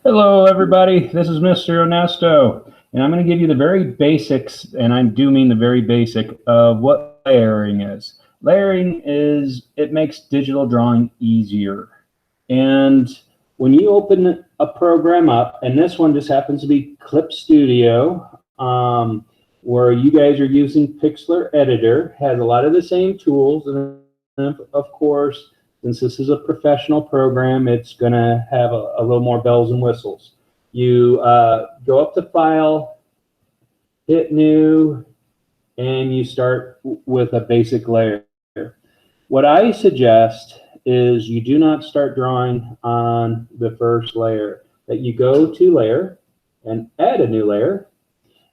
Hello, everybody. This is Mr. Ernesto, and I'm going to give you the very basics, and I do mean the very basic, of what layering is. Layering is, it makes digital drawing easier. And when you open a program up, and this one just happens to be Clip Studio, where you guys are using Pixlr Editor, has a lot of the same tools, and of course, since this is a professional program, it's going to have a little more bells and whistles. You go up to File, hit New, and you start with a basic layer. What I suggest is you do not start drawing on the first layer, that you go to Layer and add a new layer.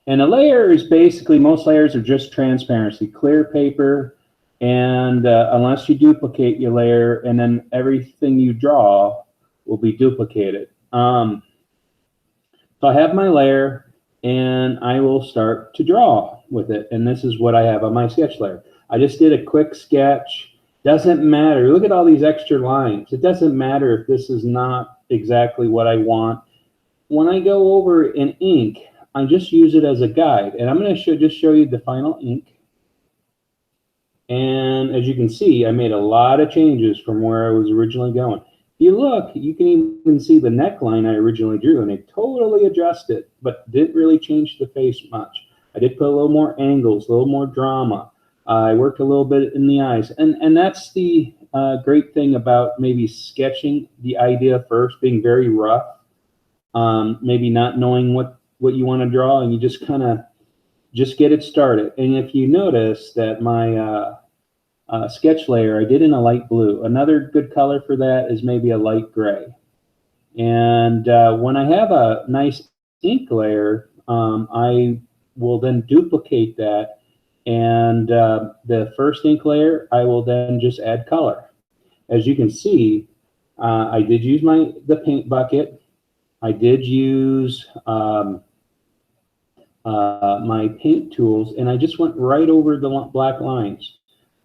And a layer is basically, most layers are just transparency, clear paper, and unless you duplicate your layer, and then everything you draw will be duplicated. So I have my layer, and I will start to draw with it. And this is what I have on my sketch layer. I just did a quick sketch. Doesn't matter. Look at all these extra lines. It doesn't matter if this is not exactly what I want. When I go over in ink, I just use it as a guide. And I'm going to just show you the final ink. And as you can see, I made a lot of changes from where I was originally going. If you look, you can even see the neckline I originally drew, and I totally adjusted it, but didn't really change the face much. I did put a little more angles, a little more drama. I worked a little bit in the eyes. And that's the great thing about maybe sketching the idea first, being very rough, maybe not knowing what you want to draw, and you just kind of just get it started. And if you notice that my sketch layer I did in a light blue. Another good color for that is maybe a light gray. And when I have a nice ink layer, I will then duplicate that. And the first ink layer, I will then just add color. As you can see, I did use the paint bucket. I did use my paint tools, and I just went right over the black lines.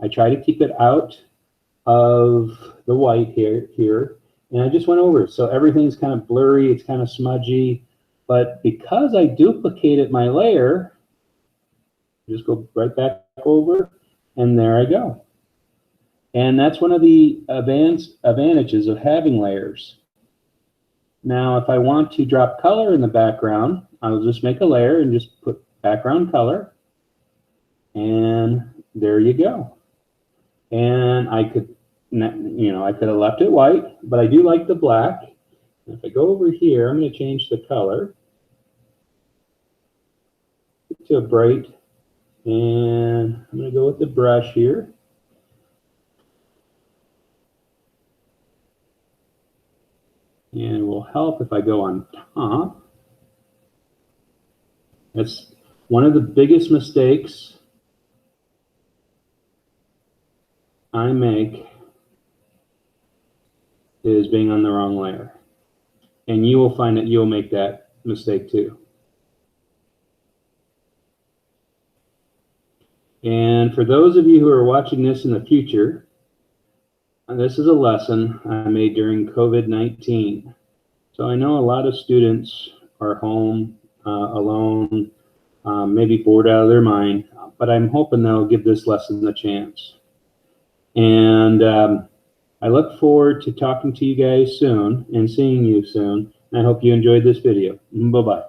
I try to keep it out of the white here, and I just went over it. So everything's kind of blurry, it's kind of smudgy, but because I duplicated my layer, just go right back over, and there I go. And that's one of the advantages of having layers. Now, if I want to drop color in the background, I'll just make a layer and just put background color, and there you go. And I could, I could have left it white, but I do like the black. If I go over here, I'm going to change the color to a bright, and I'm going to go with the brush here. And it will help if I go on top. That's one of the biggest mistakes I make is being on the wrong layer. And you will find that you'll make that mistake too. And for those of you who are watching this in the future, this is a lesson I made during COVID-19. So I know a lot of students are home alone, maybe bored out of their mind, but I'm hoping they'll give this lesson a chance. And I look forward to talking to you guys soon and seeing you soon. And I hope you enjoyed this video. Bye-bye.